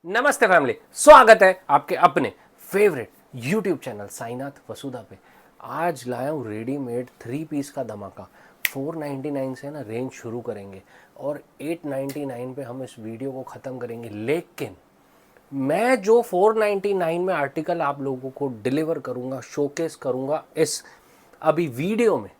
नमस्ते फैमिली, स्वागत है आपके अपने फेवरेट यूट्यूब चैनल साईनाथ वसुधा पे। आज लाया हूँ रेडीमेड 3 पीस का धमाका। 499 से ना रेंज शुरू करेंगे और 899 पे हम इस वीडियो को ख़त्म करेंगे। लेकिन मैं जो 499 में आर्टिकल आप लोगों को डिलीवर करूँगा, शोकेस करूँगा इस अभी वीडियो में,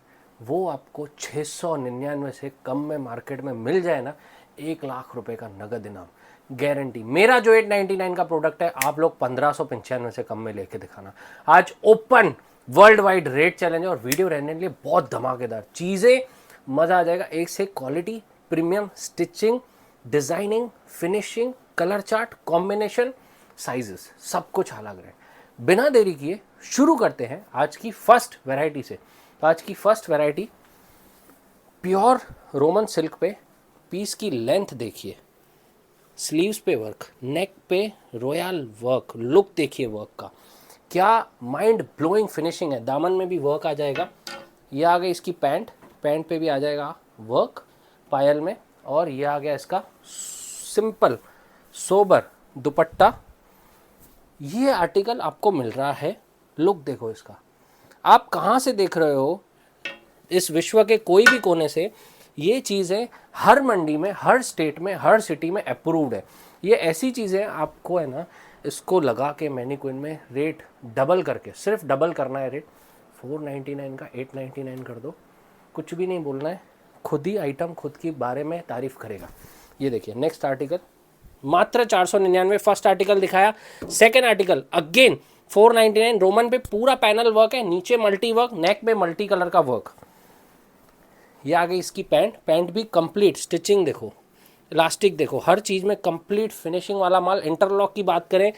वो आपको 699 से कम में मार्केट में मिल जाए ना, 1 लाख रुपए का नगद इनाम गारंटी। मेरा जो 899 का प्रोडक्ट है आप लोग 1595 से कम में लेके दिखाना। आज open world wide rate challenge है और वीडियो रहने के लिए बहुत धमाकेदार चीज़ें, मज़ा आ जाएगा। एक से quality, premium, stitching, designing, finishing, colour chart, combination, sizes, सब कुछ अलग है। बिना देरी किए शुरू करते हैं आज की फर्स्ट वैरायटी से। आज की first variety pure Roman silk पे, पीस की लेंथ देखिए, स्लीव्स पे वर्क, नेक पे रॉयल वर्क, लुक देखिए वर्क का, क्या माइंड ब्लोइंग फिनिशिंग है। दामन में भी वर्क आ जाएगा। ये आ गई इसकी पैंट, पैंट पे भी आ जाएगा वर्क पायल में। और ये आ गया इसका सिंपल सोबर दुपट्टा। ये आर्टिकल आपको मिल रहा है, लुक देखो इसका। आप कहाँ से देख रहे हो, इस विश्व के कोई भी कोने से ये चीज़ें हर मंडी में, हर स्टेट में, हर सिटी में अप्रूव्ड है। ये ऐसी चीज़ें आपको है ना, इसको लगा के मैनीक्विन में रेट डबल करके, सिर्फ डबल करना है रेट। 499 का 899 कर दो, कुछ भी नहीं बोलना है, खुद ही आइटम खुद की बारे में तारीफ करेगा। ये देखिए नेक्स्ट आर्टिकल मात्र 499। फर्स्ट आर्टिकल दिखाया, सेकेंड आर्टिकल अगेन 499। रोमन पे पूरा पैनल वर्क है, नीचे मल्टी वर्क, नेक में मल्टी कलर का वर्क। ये आ गई इसकी पैंट, पैंट भी कंप्लीट स्टिचिंग देखो, इलास्टिक देखो, हर चीज़ में कंप्लीट फिनिशिंग वाला माल। इंटरलॉक की बात करें,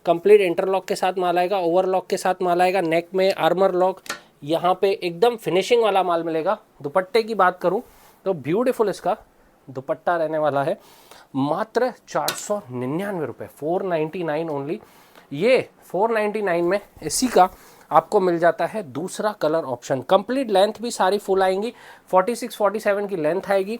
कंप्लीट इंटरलॉक के साथ माल आएगा, ओवरलॉक के साथ माल आएगा, नेक में आर्मर लॉक, यहाँ पे एकदम फिनिशिंग वाला माल मिलेगा। दुपट्टे की बात करूँ तो ब्यूटीफुल इसका दुपट्टा रहने वाला है। मात्र 499 रुपये, 499 ओनली। ये 499 में इसी का आपको मिल जाता है दूसरा कलर ऑप्शन। कंप्लीट लेंथ भी सारी फुल आएंगी, 46-47 की लेंथ आएगी।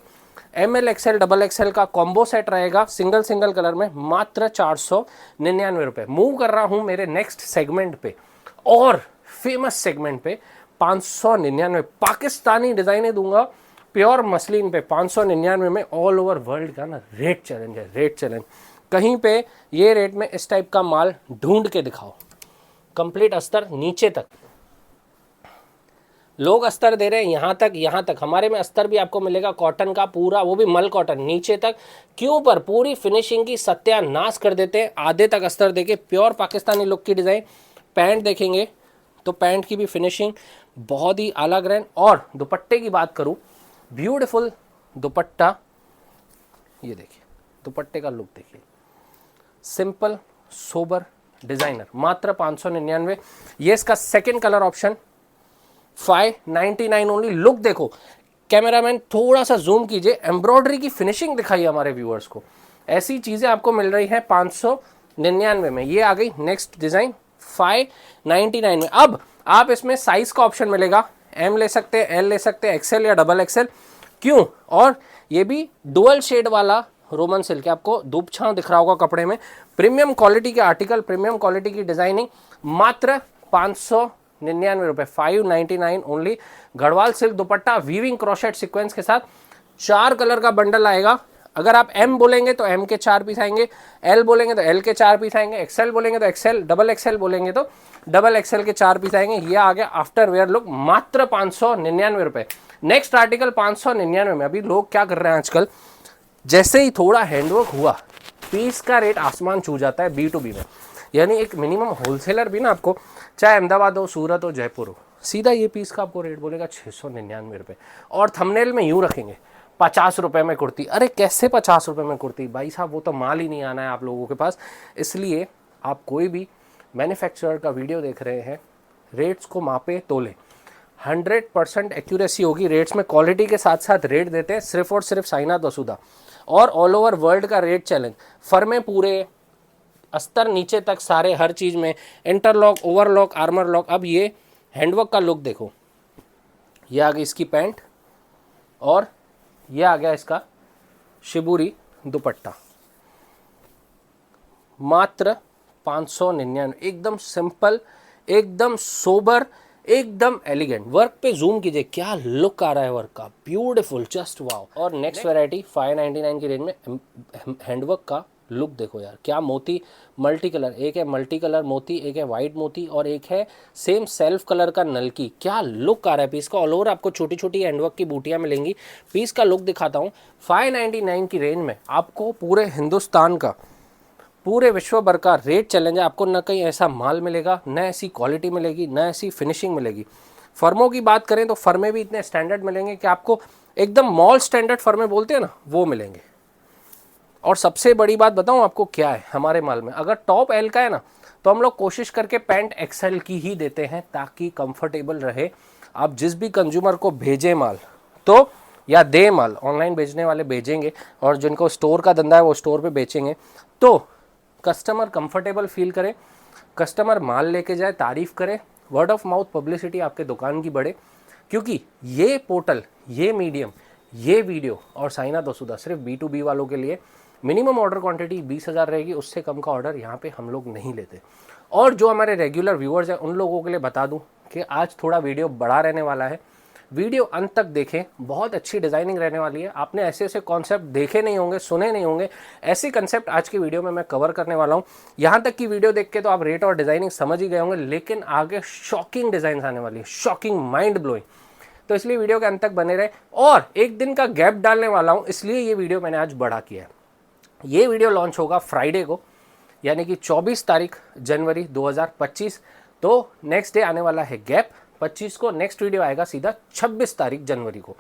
ML XL डबल XL का कॉम्बो सेट रहेगा सिंगल सिंगल कलर में, मात्र 499 रुपये। मूव कर रहा हूँ मेरे नेक्स्ट सेगमेंट पे और फेमस सेगमेंट पे। 599 पाकिस्तानी डिजाइने दूंगा प्योर मसलिन पे, 599 में। ऑल ओवर वर्ल्ड का ना रेट चैलेंज है, रेट चैलेंज। कहीं पे ये रेट में इस टाइप का माल ढूंढ के दिखाओ। कंप्लीट अस्तर नीचे तक, लोग अस्तर दे रहे हैं यहाँ तक हमारे में अस्तर भी आपको मिलेगा कॉटन का पूरा, वो भी मल कॉटन नीचे तक। क्यों पर पूरी फिनिशिंग की सत्यानाश कर देते हैं, आधे तक अस्तर देके प्योर पाकिस्तानी लुक की डिज़ाइन। पैंट देखेंगे तो पैंट की भी फिनिशिंग बहुत ही अलग रहे। और दुपट्टे की बात करूँ, ब्यूटीफुल दुपट्टा, ये देखिए दुपट्टे का लुक देखिए, सिंपल सोबर डिजाइनर, मात्र 599। ये इसका second colour option, 599 only. Look देखो, कैमरामैन थोड़ा सा जूम कीजिए, एम्ब्रॉयडरी की फिनिशिंग दिखाइए हमारे व्यूअर्स को। ऐसी चीजें आपको मिल रही है 599 में। ये आ गई नेक्स्ट डिजाइन 599 में। अब आप इसमें साइज का ऑप्शन मिलेगा, M ले सकते हैं, L ले सकते हैं, XL या डबल XL। क्यों? और ये भी डुअल शेड वाला रोमन सिल्क है, आपको धूप छांव दिख रहा होगा कपड़े में। प्रीमियम क्वालिटी के आर्टिकल, प्रीमियम क्वालिटी की डिजाइनिंग, मात्र 599 रुपये, 599 ओनली। गढ़वाल सिल्क दुपट्टा वीविंग क्रोशेट सीक्वेंस के साथ 4 कलर का बंडल आएगा। अगर आप M बोलेंगे तो M के 4 पीस आएंगे, L बोलेंगे तो L के 4 पीस आएंगे, XL बोलेंगे तो XL, डबल XL बोलेंगे तो डबल XL के 4 पीस आएंगे। ये आ गया आफ्टर वेयर लुक, मात्र 599 रुपये। नेक्स्ट आर्टिकल 599 में। अभी लोग क्या कर रहे हैं आजकल, जैसे ही थोड़ा हैंडवर्क हुआ, पीस का रेट आसमान छू जाता है B2B में। यानी एक मिनिमम होलसेलर भी ना आपको, चाहे अहमदाबाद हो, सूरत हो, जयपुर हो, सीधा ये पीस का आपको रेट बोलेगा 699 रुपये। और थंबनेल में यूँ रखेंगे 50 रुपये में कुर्ती। अरे कैसे 50 रुपये में कुर्ती भाई साहब, वो तो माल ही नहीं आना है आप लोगों के पास। इसलिए आप कोई भी मैन्युफैक्चरर का वीडियो देख रहे हैं, रेट्स को मापे तोले, 100% एक्यूरेसी होगी रेट्स में। क्वालिटी के साथ साथ रेट देते हैं सिर्फ और सिर्फ साईनाथ वसुधा। और ऑल ओवर वर्ल्ड का रेट चैलेंज, फर्में पूरे, अस्तर नीचे तक सारे, हर चीज़ में इंटरलॉक, ओवरलॉक, आर्मर लॉक। अब ये हैंडवर्क का लुक देखो, ये आ गई इसकी पैंट और ये आ गया इसका शिबूरी दुपट्टा। मात्र 599। एकदम सिंपल, एकदम सोबर, एकदम एलिगेंट। वर्क पे जूम कीजिए, क्या लुक आ रहा है वर्क का, ब्यूटीफुल, जस्ट वाओ। और नेक्स्ट वैरायटी 599 की रेंज में हैंडवर्क का लुक देखो यार, क्या मोती, मल्टी कलर, एक है मल्टी कलर मोती, एक है वाइट मोती और एक है सेम सेल्फ कलर का नलकी। क्या लुक आ रहा है पीस का। ऑल ओवर आपको छोटी छोटी हैंडवर्क की बूटियां मिलेंगी। पीस का लुक दिखाता हूँ। 599 की रेंज में आपको पूरे हिंदुस्तान का, पूरे विश्व भर का रेट चैलेंज है। आपको न कहीं ऐसा माल मिलेगा, न ऐसी क्वालिटी मिलेगी, न ऐसी फिनिशिंग मिलेगी। फर्मों की बात करें तो फर्मे भी इतने स्टैंडर्ड मिलेंगे कि आपको एकदम मॉल स्टैंडर्ड फर्मे बोलते हैं ना, वो मिलेंगे। और सबसे बड़ी बात बताऊं आपको क्या है हमारे माल में, अगर टॉप एल का है ना तो हम लोग कोशिश करके पैंट एक्सएल की ही देते हैं ताकि कंफर्टेबल रहे। आप जिस भी कंज्यूमर को भेजें माल तो, या दे माल, ऑनलाइन बेचने वाले भेजेंगे और जिनको स्टोर का धंधा है वो स्टोर पे बेचेंगे, तो कस्टमर कंफर्टेबल फील करे, कस्टमर माल लेके जाए, तारीफ करे, वर्ड ऑफ माउथ पब्लिसिटी आपके दुकान की बढ़े। क्योंकि ये पोर्टल, ये मीडियम, ये वीडियो और साइनाथ वसुधा सिर्फ B2B वालों के लिए। मिनिमम ऑर्डर क्वांटिटी 20,000 रहेगी, उससे कम का ऑर्डर यहाँ पे हम लोग नहीं लेते। और जो हमारे रेगुलर व्यूअर्स हैं उन लोगों के लिए बता दूं कि आज थोड़ा वीडियो बड़ा रहने वाला है, वीडियो अंत तक देखें, बहुत अच्छी डिज़ाइनिंग रहने वाली है। आपने ऐसे ऐसे कॉन्सेप्ट देखे नहीं होंगे, सुने नहीं होंगे, ऐसे कंसेप्ट आज की वीडियो में मैं कवर करने वाला हूँ। यहाँ तक की वीडियो देख के तो आप रेट और डिज़ाइनिंग समझ ही गए होंगे, लेकिन आगे शॉकिंग डिज़ाइन आने वाली है, शॉकिंग, माइंड ब्लोइंग। तो इसलिए वीडियो के अंत तक बने रहे। और एक दिन का गैप डालने वाला हूँ, इसलिए ये वीडियो मैंने आज बड़ा किया है। ये वीडियो लॉन्च होगा फ्राइडे को, यानी कि 24 तारीख जनवरी 2025। तो नेक्स्ट डे आने वाला है गैप, 25 को नेक्स्ट वीडियो आएगा सीधा 26 तारीख जनवरी को।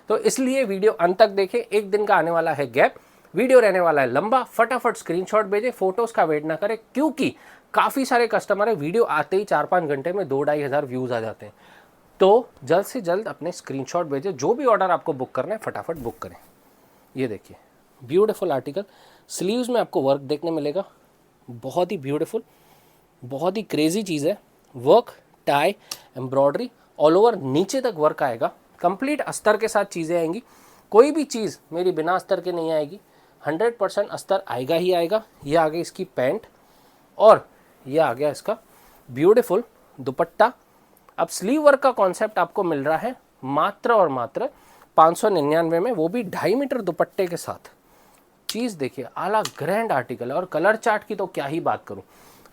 तो इसलिए वीडियो अंत तक देखें, एक दिन का आने वाला है गैप, वीडियो रहने वाला है लंबा। फटाफट स्क्रीनशॉट भेजें, फोटोज का वेट ना करें, क्योंकि काफ़ी सारे कस्टमर है वीडियो आते ही 4-5 घंटे में 2-2.5 हज़ार व्यूज़ आ जाते हैं। तो जल्द से जल्द अपने स्क्रीनशॉट भेजें, जो भी ऑर्डर आपको बुक करना है फटाफट बुक करें। ये देखिए ब्यूटीफुल आर्टिकल, स्लीव्स में आपको वर्क देखने मिलेगा, बहुत ही ब्यूटीफुल, बहुत ही क्रेजी चीज़ है। Work, tie, embroidery, all over नीचे तक वर्क आएगा। कंप्लीट अस्तर के साथ चीज़ें आएंगी, कोई भी चीज़ मेरी बिना अस्तर के नहीं आएगी। 100% अस्तर आएगा ही आएगा। ये आ गई इसकी पैंट और ये आ गया इसका ब्यूटीफुल दुपट्टा। अब स्लीव वर्क का कॉन्सेप्ट आपको मिल रहा है मात्र और मात्र 599 में, वो भी 2.5 मीटर दुपट्टे के साथ। चीज़ देखिए, आला ग्रैंड आर्टिकल है। और कलर चार्ट की तो क्या ही बात करूं।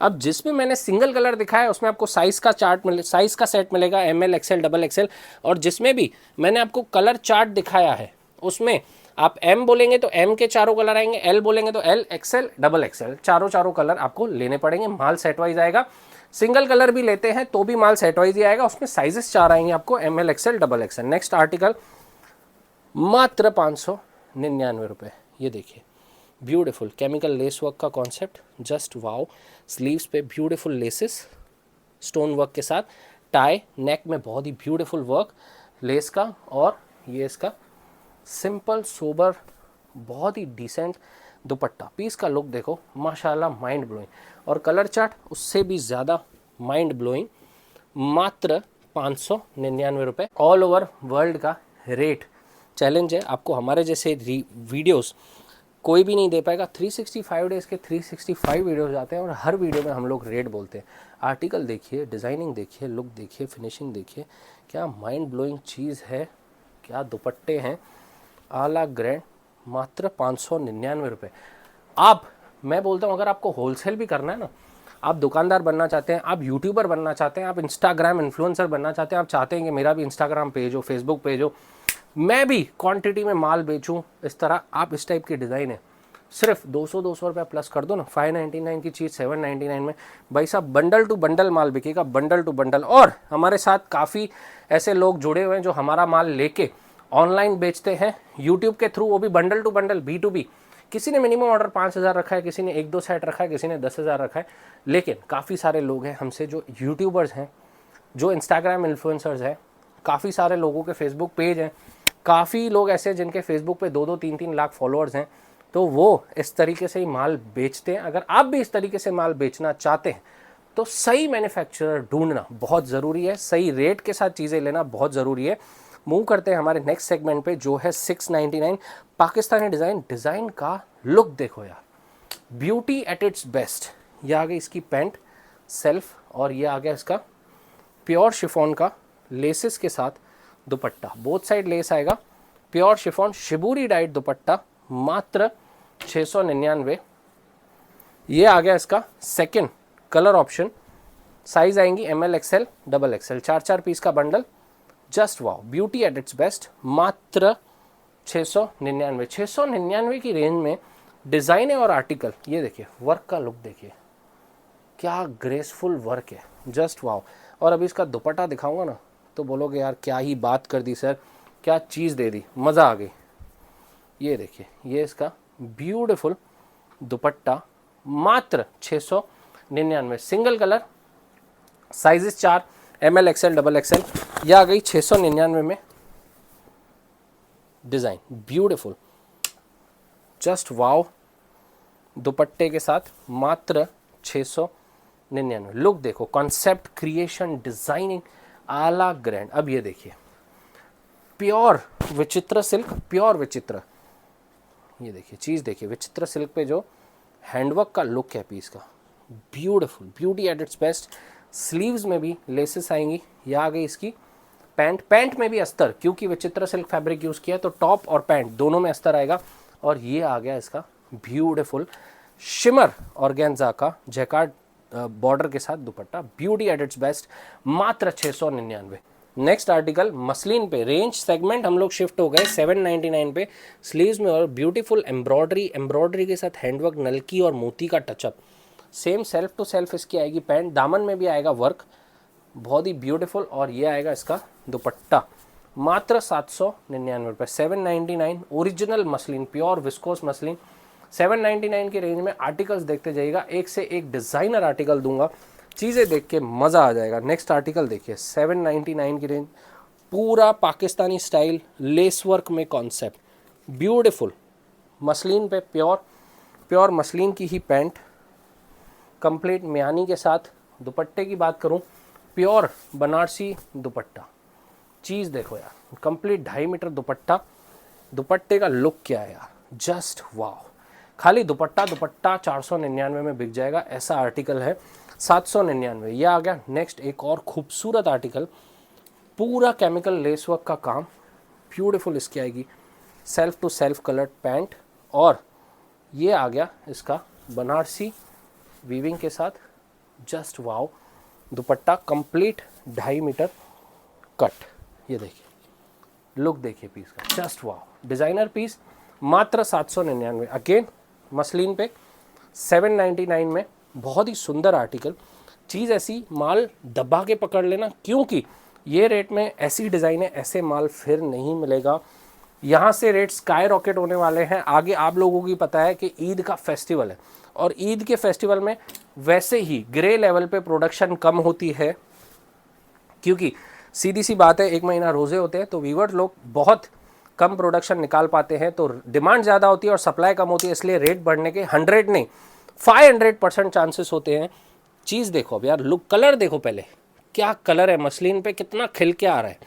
अब जिसमें मैंने सिंगल कलर दिखाया उसमें आपको साइज़ का चार्ट साइज़ का सेट मिलेगा, ML, XL, XXL। और जिसमें भी मैंने आपको कलर चार्ट दिखाया है उसमें आप M बोलेंगे तो M के चारों कलर आएंगे, L बोलेंगे तो L, XL, XXL, चारों कलर आपको लेने पड़ेंगे। माल सेट वाइज आएगा। सिंगल कलर भी लेते हैं तो भी माल सेट वाइज ही आएगा। उसमें साइजेस 4 आएंगे आपको, ML, XL, XXL। Next article मात्र 599 रुपये। ये देखिए ब्यूटीफुल केमिकल लेस वर्क का कॉन्सेप्ट, जस्ट वाओ। स्लीव्स पे ब्यूटीफुल लेसेस स्टोन वर्क के साथ, टाई, नेक में बहुत ही ब्यूटीफुल वर्क लेस का, और ये इसका सिंपल सोबर बहुत ही डिसेंट दुपट्टा। पीस का लुक देखो माशाल्लाह, माइंड ब्लोइंग। और कलर चार्ट उससे भी ज़्यादा माइंड ब्लोइंग। मात्र 599 रुपये। ऑल ओवर वर्ल्ड का रेट चैलेंज है। आपको हमारे जैसे वीडियोस कोई भी नहीं दे पाएगा। 365 डेज़ के 365 वीडियोस आते हैं और हर वीडियो में हम लोग रेट बोलते हैं। आर्टिकल देखिए, डिज़ाइनिंग देखिए, लुक देखिए, फिनिशिंग देखिए, क्या माइंड ब्लोइंग चीज़ है, क्या दुपट्टे हैं, आला ग्रैंड। मात्र 599 रुपये। मैं बोलता हूँ अगर आपको होलसेल भी करना है ना, आप दुकानदार बनना चाहते हैं, आप यूट्यूबर बनना चाहते हैं, आप इंस्टाग्राम इन्फ्लुएंसर बनना चाहते हैं, आप चाहते हैं कि मेरा भी इंस्टाग्राम पेज हो, फेसबुक पेज हो, मैं भी क्वांटिटी में माल बेचूं, इस तरह आप इस टाइप की डिज़ाइन है, सिर्फ 200 रुपये प्लस कर दो ना। 599 की चीज़ 799 में भाई साहब, बंडल टू बंडल माल बिकेगा, बंडल टू बंडल। और हमारे साथ काफ़ी ऐसे लोग जुड़े हुए हैं जो हमारा माल लेके ऑनलाइन बेचते हैं यूट्यूब के थ्रू, वो भी बंडल टू बंडल, B2B। किसी ने मिनिमम ऑर्डर 5,000 रखा है, किसी ने 1-2 सेट रखा है, किसी ने 10,000 रखा है। लेकिन काफ़ी सारे लोग हैं हमसे जो यूट्यूबर्स हैं, जो इंस्टाग्राम इन्फ्लुएंसर्स हैं, काफ़ी सारे लोगों के फेसबुक पेज हैं, काफ़ी लोग ऐसे हैं जिनके फेसबुक पे 2-2, 3-3 लाख फॉलोअर्स हैं। तो वो इस तरीके से ही माल बेचते हैं। अगर आप भी इस तरीके से माल बेचना चाहते हैं तो सही मैन्युफैक्चरर ढूंढना बहुत ज़रूरी है, सही रेट के साथ चीज़ें लेना बहुत ज़रूरी है। मूव करते हैं हमारे नेक्स्ट सेगमेंट पे जो है 699 पाकिस्तानी डिज़ाइन। डिज़ाइन का लुक देखो यार, ब्यूटी एट इट्स बेस्ट। ये आ गई इसकी पैंट सेल्फ, और ये आ गया इसका प्योर शिफॉन का लेसेस के साथ दुपट्टा, बोथ साइड लेस आएगा, प्योर शिफॉन शिबूरी डाइट दुपट्टा, मात्र 699। ये आ गया इसका सेकंड कलर ऑप्शन, साइज आएंगी ML XL XXL, 4 पीस का bundle. Just wow, beauty at its best, मात्र 699। 699 की रेंज में डिज़ाइन है और आर्टिकल, ये देखिए वर्क का लुक देखिए, क्या ग्रेसफुल वर्क है, जस्ट वाओ। और अभी इसका दुपट्टा दिखाऊंगा ना तो बोलोगे यार क्या ही बात कर दी सर, क्या चीज़ दे दी, मज़ा आ गई। ये देखिए, ये इसका ब्यूटीफुल दुपट्टा, मात्र 699। Single colour, sizes 4, ML XL XXL। यह आ गई 699 में डिज़ाइन, ब्यूटीफुल, जस्ट वाओ, दुपट्टे के साथ मात्र 699। लुक देखो, कॉन्सेप्ट, क्रिएशन, डिजाइनिंग, आला ग्रैंड। अब ये देखिए प्योर विचित्र सिल्क, प्योर विचित्र, ये देखिए चीज़ देखिए, विचित्र सिल्क पे जो हैंडवर्क का लुक है पीस का, beautiful, beauty at its best. Sleeves में भी लेसेस आएंगी। यह आ गई इसकी पैंट, पैंट में भी अस्तर, क्योंकि विचित्र सिल्क फैब्रिक यूज़ किया तो टॉप और पैंट दोनों में अस्तर आएगा। और ये आ गया इसका ब्यूटीफुल शिमर ऑर्गेन्जा का जैकार्ड बॉर्डर के साथ दुपट्टा, ब्यूटी एट इट्स बेस्ट, मात्र 699। नेक्स्ट आर्टिकल मसलिन पे, रेंज सेगमेंट हम लोग शिफ्ट हो गए 799 पे। स्लीव्स में और ब्यूटीफुल एम्ब्रॉयडरी, एम्ब्रॉयडरी के साथ हैंडवर्क, नलकी और मोती का touch up, same self to self इसकी आएगी पैंट, दामन में भी आएगा वर्क, बहुत ही ब्यूटीफुल। और ये आएगा इसका दुपट्टा, मात्र 799 रुपये, 799। Original muslin, pure viscous muslin, 799 की रेंज में। आर्टिकल्स देखते जाइएगा, एक से एक डिज़ाइनर आर्टिकल दूंगा, चीज़ें देख के मज़ा आ जाएगा। नेक्स्ट आर्टिकल देखिए, 799 की रेंज, पूरा पाकिस्तानी स्टाइल लेस वर्क में कॉन्सेप्ट, ब्यूटीफुल मसलिन पे, प्योर प्योर मसलिन की ही पैंट, कंप्लीट म्यानी के साथ। दुपट्टे की बात करूं, प्योर बनारसी दुपट्टा, चीज़ देखो यार, कंप्लीट 2.5 मीटर दुपट्टा, दुपट्टे का लुक क्या है यार, जस्ट वाओ। खाली दुपट्टा 499 में बिक जाएगा, ऐसा आर्टिकल है 799। यह आ गया नेक्स्ट एक और खूबसूरत आर्टिकल, पूरा केमिकल लेस वर्क का काम, ब्यूटीफुल इसकी आएगी self to self coloured pant, और ये आ गया इसका बनारसी वीविंग के साथ, just wow, dupatta complete 2.5 metre cut. ये देखिए लुक देखिए पीस का, जस्ट वाओ, डिज़ाइनर पीस, मात्र 799। अगेन मसलिन पे 799 में, बहुत ही सुंदर आर्टिकल। चीज़ ऐसी, माल दबा के पकड़ लेना, क्योंकि ये रेट में ऐसी डिज़ाइन है, ऐसे माल फिर नहीं मिलेगा। यहाँ से रेट स्काई रॉकेट होने वाले हैं आगे। आप लोगों की पता है कि ईद का फेस्टिवल है, और ईद के फेस्टिवल में वैसे ही ग्रे लेवल पे प्रोडक्शन कम होती है, क्योंकि सीधी सी बात है, 1 महीना रोज़े होते हैं तो वीवर्स लोग बहुत कम प्रोडक्शन निकाल पाते हैं, तो डिमांड ज़्यादा होती है और सप्लाई कम होती है, इसलिए रेट बढ़ने के 100 नहीं 500% चांसेस होते हैं। चीज़ देखो अब यार, लुक, कलर देखो पहले, क्या कलर है मसलिन पे, कितना खिल के आ रहा है,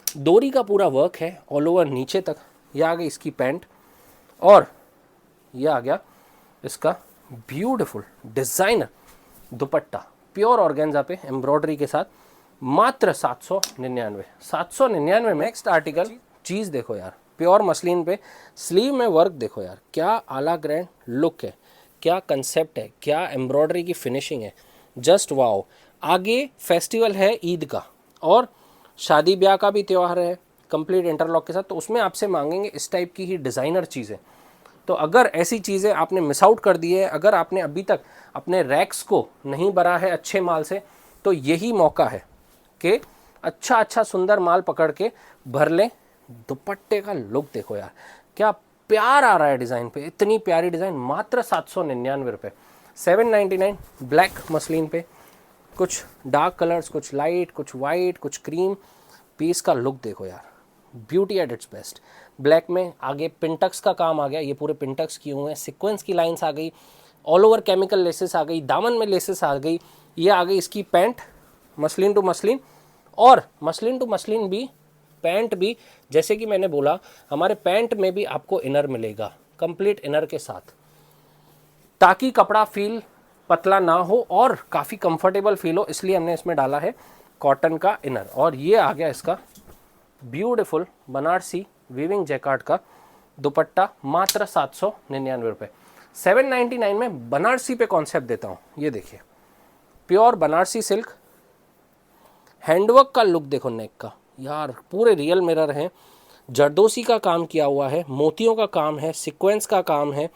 डोरी का पूरा वर्क है ऑल ओवर नीचे तक। यह आ गई इसकी पैंट, और यह आ गया इसका ब्यूटीफुल डिज़ाइनर दुपट्टा, प्योर ऑर्गेन्जा पे एम्ब्रॉयडरी के साथ, मात्र 799। 799 में नेक्स्ट आर्टिकल, चीज़ देखो यार, प्योर मसलिन पे, स्लीव में वर्क देखो यार, क्या आला ग्रैंड लुक है, क्या कंसेप्ट है, क्या एम्ब्रॉयडरी की फिनिशिंग है, जस्ट वाओ। आगे फेस्टिवल है ईद का, और शादी ब्याह का भी त्यौहार है कंप्लीट इंटरलॉक के साथ, तो उसमें आपसे मांगेंगे इस टाइप की ही डिज़ाइनर चीज़ें। तो अगर ऐसी चीज़ें आपने मिस आउट कर दी है, अगर आपने अभी तक अपने रैक्स को नहीं भरा है अच्छे माल से, तो यही मौका है कि अच्छा सुंदर माल पकड़ के भर लें। दुपट्टे का लुक देखो यार, क्या प्यार आ रहा है डिज़ाइन पे, इतनी प्यारी डिज़ाइन, मात्र 799 रुपये, 799। ब्लैक मसलिन पे, कुछ डार्क कलर्स, कुछ लाइट, कुछ वाइट, कुछ क्रीम, पीस का लुक देखो यार, beauty at its best. Black में आगे पिंटक्स का काम आ गया, ये पूरे पिंटक्स किए हुए हैं, सीक्वेंस की लाइंस आ गई, ऑल ओवर केमिकल लेसेस आ गई, दामन में लेसेस आ गई। ये आ गई इसकी पैंट, मसलिन टू मसलिन, और मसलिन टू मसलिन भी पैंट भी, जैसे कि मैंने बोला, हमारे पैंट में भी आपको इनर मिलेगा कंप्लीट इनर के साथ। ताकि कपड़ा फील पतला ना हो और काफ़ी कंफर्टेबल फील हो, इसलिए हमने इसमें डाला है कॉटन का इनर। और ये आ गया इसका ब्यूटीफुल बनारसी वीविंग जैकार्ड का दुपट्टा, मात्र 799 रुपये। 799 में बनारसी पे कॉन्सेप्ट देता हूँ। ये देखिए प्योर बनारसी सिल्क, हैंडवर्क का लुक देखो नेक का यार, पूरे रियल मिरर हैं, जरदोसी का काम किया हुआ है, मोतियों का काम है, सीक्वेंस का काम है,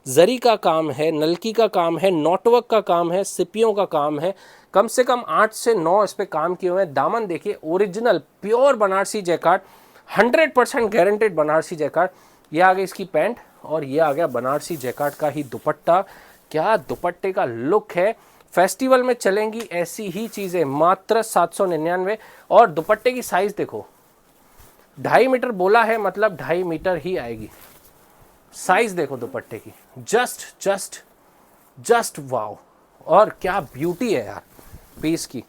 जरी का काम है, नलकी का काम है, नॉटवर्क का काम है, सिपियों का काम है। कम से कम 8 से 9 इस पे काम किए हुए हैं। दामन देखिए original pure Banarasi jacquard, 100% guaranteed Banarasi jacquard. ये आ गई इसकी पैंट और ये आ गया बनारसी जैकार्ड का ही दुपट्टा। क्या दुपट्टे का लुक है, फेस्टिवल में चलेंगी ऐसी ही चीज़ें, मात्र 799। और दुपट्टे की साइज देखो, 2.5 मीटर बोला है, मतलब 2.5 मीटर ही आएगी। साइज देखो दुपट्टे की, जस्ट वाओ। और क्या ब्यूटी है यार पीस की,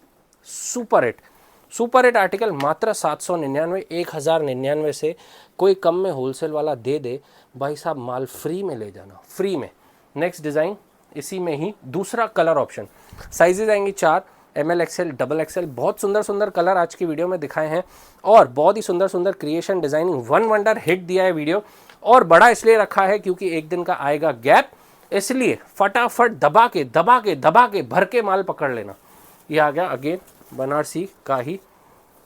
सुपर हिट आर्टिकल, मात्र 799। 1099 से कोई कम में होलसेल वाला दे दे भाई साहब, माल फ्री में ले जाना, फ्री में। नेक्स्ट डिज़ाइन इसी में ही दूसरा कलर ऑप्शन, साइजेज आएंगी 4, ML XL डबल XL। बहुत सुंदर सुंदर कलर आज की वीडियो में दिखाए हैं और बहुत ही सुंदर सुंदर creation designing, one wonder hit दिया है वीडियो। और बड़ा इसलिए रखा है क्योंकि एक दिन का आएगा गैप, इसलिए फटाफट दबा के भर के माल पकड़ लेना। ये आ गया अगेन बनारसी का ही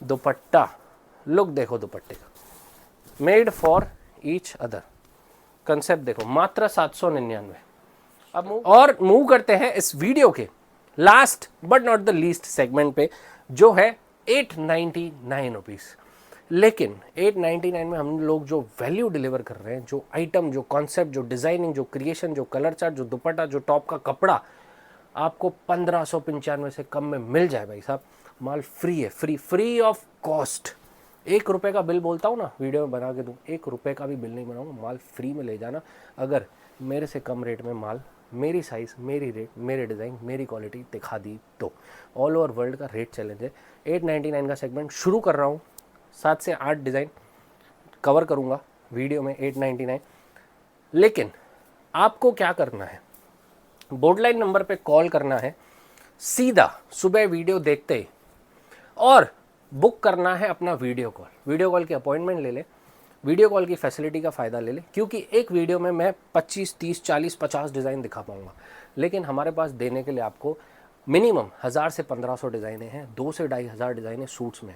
दुपट्टा, लुक देखो दुपट्टे का, made for each other, concept देखो, मात्र 799। अब मूव करते हैं इस वीडियो के last but not the least segment पे, जो है 899 रुपीज़। लेकिन 899 में हम लोग जो वैल्यू डिलीवर कर रहे हैं, जो आइटम, जो कॉन्सेप्ट, जो डिज़ाइनिंग, जो क्रिएशन, जो कलर चार्ट, जो दुपट्टा, जो टॉप का कपड़ा, आपको 1595 से कम में मिल जाए भाई साहब। माल फ्री है, फ्री ऑफ कॉस्ट। 1 रुपये का बिल बोलता हूँ ना वीडियो में बना के दूँ, 1 रुपये का भी बिल नहीं बनाऊँगा, माल फ्री में ले जाना। अगर मेरे से कम रेट में माल, मेरी साइज़, मेरी रेट, मेरे डिज़ाइन, मेरी क्वालिटी दिखा दी तो ऑल ओवर वर्ल्ड का रेट चैलेंज है। 899 का सेगमेंट शुरू कर रहा हूँ, 7 से 8 डिज़ाइन कवर करूँगा वीडियो में 899। लेकिन आपको क्या करना है, बोर्डलाइन नंबर पे कॉल करना है सीधा सुबह वीडियो देखते ही, और बुक करना है अपना वीडियो कॉल। वीडियो कॉल की अपॉइंटमेंट ले ले, वीडियो कॉल की फैसिलिटी का फ़ायदा ले ले, क्योंकि एक वीडियो में मैं 25, 30, 40, 50 डिज़ाइन दिखा पाऊँगा, लेकिन हमारे पास देने के लिए आपको मिनिमम 1000 से 1500 डिज़ाइनें हैं, 2 से 2500 डिज़ाइनें सूट्स में।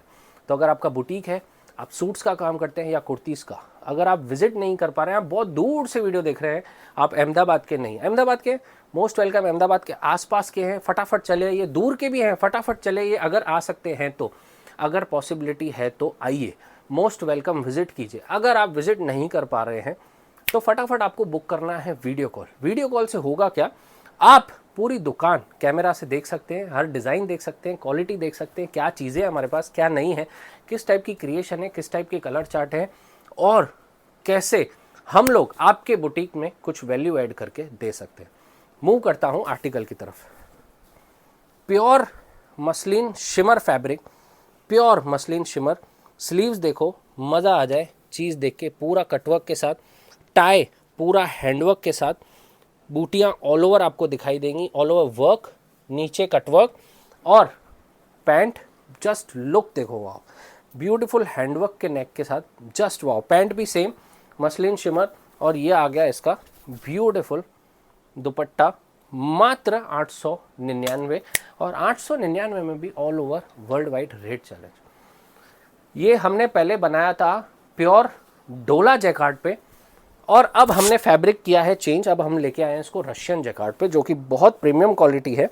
तो अगर आपका बुटीक है, आप सूट्स का काम करते हैं या कुर्तीज़ का, अगर आप विजिट नहीं कर पा रहे हैं, आप बहुत दूर से वीडियो देख रहे हैं, आप अहमदाबाद के नहीं, अहमदाबाद के मोस्ट वेलकम, अहमदाबाद के आसपास के हैं फटाफट चले आइए, दूर के भी हैं फटाफट चले आइए, अगर आ सकते हैं तो, अगर पॉसिबिलिटी है तो आइए, मोस्ट वेलकम, विजिट कीजिए। अगर आप विजिट नहीं कर पा रहे हैं तो फटाफट आपको बुक करना है वीडियो कॉल। वीडियो कॉल से होगा क्या, आप पूरी दुकान कैमरा से देख सकते हैं, हर डिज़ाइन देख सकते हैं, क्वालिटी देख सकते हैं, क्या चीज़ें हमारे पास, क्या नहीं है, किस टाइप की क्रिएशन है, किस टाइप के कलर चार्ट है, और कैसे हम लोग आपके बुटीक में कुछ वैल्यू ऐड करके दे सकते हैं। मूव करता हूँ आर्टिकल की तरफ। Pure muslin shimmer fabric, pure muslin shimmer, sleeves देखो, मज़ा आ जाए चीज़ देख के, पूरा कटवर्क के साथ, टाई पूरा हैंडवर्क के साथ, बूटियाँ ऑल ओवर आपको दिखाई देंगी, ऑल ओवर वर्क, नीचे कटवर्क, और पैंट जस्ट लुक देखो, वाओ, ब्यूटीफुल हैंडवर्क के नेक के साथ, जस्ट वाओ। पैंट भी सेम मसलिन शिमर, और ये आ गया इसका ब्यूटीफुल दुपट्टा, मात्र 899। और 899 में भी all over world wide rate challenge. ये हमने पहले बनाया था प्योर डोला जैकार्ड पे, और अब हमने फैब्रिक किया है चेंज, अब हम लेके आए हैं इसको रशियन जैकार्ड पे, जो कि बहुत प्रीमियम क्वालिटी है।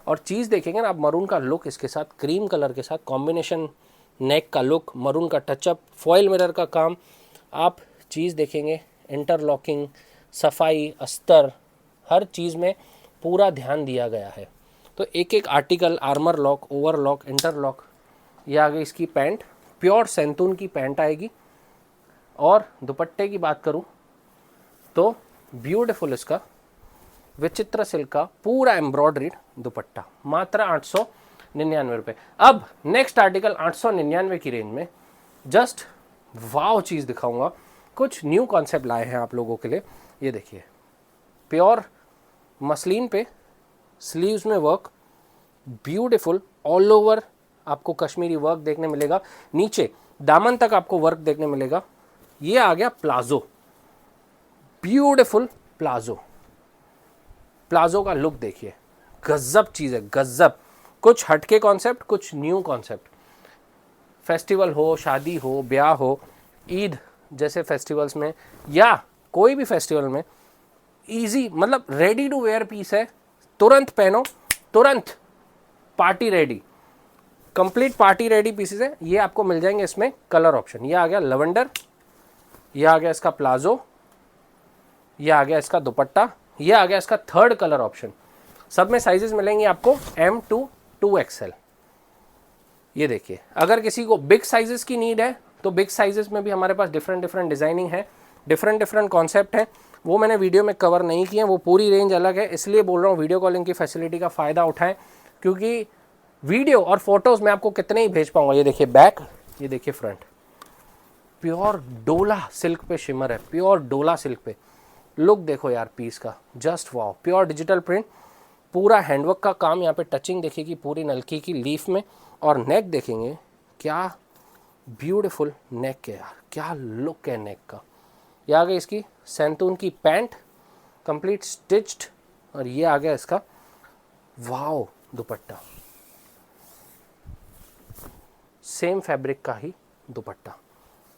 और चीज़ देखेंगे ना आप, मरून का लुक इसके साथ, क्रीम कलर के साथ कॉम्बिनेशन, नेक का लुक, मरून का टचअप, फॉयल मिरर का काम, आप चीज़ देखेंगे, इंटरलॉकिंग, सफाई, अस्तर, हर चीज़ में पूरा ध्यान दिया गया है। तो एक एक article, armour lock, overlock, interlock. ये आ गई इसकी पैंट, प्योर सैंतून की पैंट आएगी। और दुपट्टे की बात करूं तो ब्यूटीफुल इसका विचित्र सिल्क का पूरा एम्ब्रॉयडरीड दुपट्टा, मात्र 899 रुपये। अब नेक्स्ट आर्टिकल 899 की रेंज में जस्ट वाव चीज़ दिखाऊंगा, कुछ न्यू कॉन्सेप्ट लाए हैं आप लोगों के लिए। ये देखिए, प्योर मसलिन पे स्लीव्स में वर्क, ब्यूटीफुल ऑल ओवर आपको कश्मीरी वर्क देखने मिलेगा, नीचे दामन तक आपको वर्क देखने मिलेगा। ये आ गया प्लाजो, ब्यूटीफुल प्लाजो। प्लाजो का लुक देखिए, गजब चीज है, गजब। कुछ हटके कॉन्सेप्ट, कुछ न्यू कॉन्सेप्ट। फेस्टिवल हो, शादी हो, ब्याह हो, ईद जैसे फेस्टिवल्स में या कोई भी फेस्टिवल में इजी, मतलब रेडी टू वेयर पीस है, तुरंत पहनो, तुरंत party ready, complete party ready pieces है। ये आपको मिल जाएंगे इसमें कलर ऑप्शन। ये आ गया लवेंडर, ये आ गया इसका प्लाजो, ये आ गया इसका दुपट्टा, ये आ गया इसका थर्ड कलर ऑप्शन। सब में साइजेस मिलेंगे आपको M to 2XL। ये देखिए, अगर किसी को बिग साइजेस की नीड है तो बिग साइजेस में भी हमारे पास डिफरेंट डिफरेंट डिजाइनिंग है, डिफरेंट डिफरेंट कॉन्सेप्ट है, वो मैंने वीडियो में कवर नहीं किए, वो पूरी रेंज अलग है। इसलिए बोल रहा हूँ वीडियो कॉलिंग की फैसिलिटी का फ़ायदा उठाएं, क्योंकि वीडियो और फोटोज़ मैं आपको कितने ही भेज पाऊंगा। ये देखिए बैक, ये देखिए फ्रंट, प्योर डोला सिल्क पे शिमर है, प्योर डोला सिल्क पे। लुक देखो यार पीस का, just wow, pure digital print, पूरा हैंडवर्क का काम। यहाँ पे टचिंग देखिएगी पूरी नलकी की लीफ में, और नेक देखेंगे क्या ब्यूटीफुल नेक है यार, क्या लुक है नेक का। ये आ गई इसकी सैंतून की पैंट, कंप्लीट स्टिच्ड, और ये आ गया इसका वाओ दुपट्टा, सेम फैब्रिक का ही dupatta,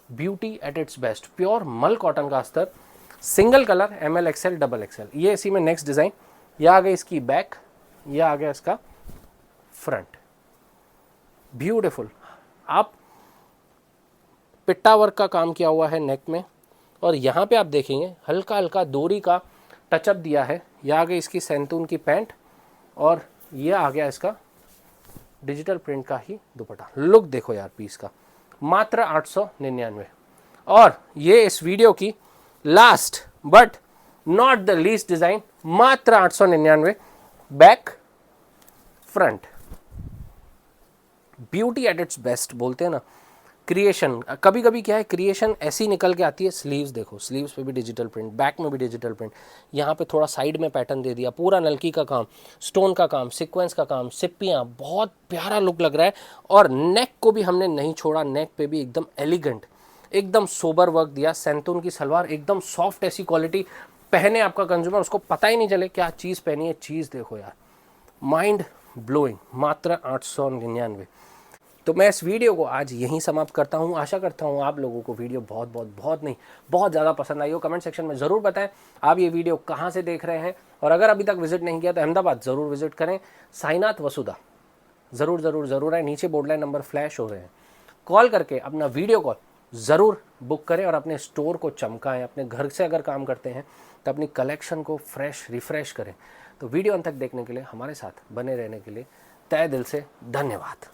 beauty at its best, pure mul cotton का अस्तर, single colour ML XL XXL। ये इसी में नेक्स्ट डिज़ाइन, यह आ गई इसकी बैक, यह आ गया इसका फ्रंट, ब्यूटीफुल। आप पिट्टा वर्क का काम किया हुआ है नेक में, और यहाँ पे आप देखेंगे हल्का हल्का डोरी का टचअप दिया है। यह आ गई इसकी सैंतून की पैंट, और यह आ गया इसका डिजिटल प्रिंट का ही दुपट्टा। लुक देखो यार पीस का, मात्र 899। और ये इस वीडियो की last but not the least design, मात्र 899। Back front, beauty at its best बोलते हैं ना, क्रिएशन। कभी कभी क्या है, क्रिएशन ऐसी निकल के आती है। स्लीव्स देखो, स्लीव्स पे भी डिजिटल प्रिंट, बैक में भी डिजिटल प्रिंट, यहाँ पे थोड़ा साइड में पैटर्न दे दिया, पूरा नलकी का काम, स्टोन का काम, सीक्वेंस का काम, सिप्पियाँ, बहुत प्यारा लुक लग रहा है। और नेक को भी हमने नहीं छोड़ा, नेक पे भी एकदम एलिगेंट, एकदम सोबर वर्क दिया। सैंतून की सलवार एकदम सॉफ्ट, ऐसी क्वालिटी, पहने आपका कंज्यूमर उसको पता ही नहीं चले क्या चीज़ पहनी है। चीज़ देखो यार, माइंड ब्लोइंग, मात्र 899। तो मैं इस वीडियो को आज यहीं समाप्त करता हूँ। आशा करता हूँ आप लोगों को वीडियो बहुत नहीं, बहुत ज़्यादा पसंद आई हो। कमेंट सेक्शन में ज़रूर बताएं आप ये वीडियो कहाँ से देख रहे हैं, और अगर अभी तक विजिट नहीं किया तो अहमदाबाद ज़रूर विजिट करें। साईनाथ वसुधा ज़रूर आए, नीचे बोर्ड लाइन नंबर फ्लैश हो रहे हैं, कॉल करके अपना वीडियो कॉल ज़रूर बुक करें, और अपने स्टोर को चमकाएं। अपने घर से अगर काम करते हैं तो अपनी कलेक्शन को फ्रेश रिफ्रेश करें। तो वीडियो अंत तक देखने के लिए, हमारे साथ बने रहने के लिए तहे दिल से धन्यवाद।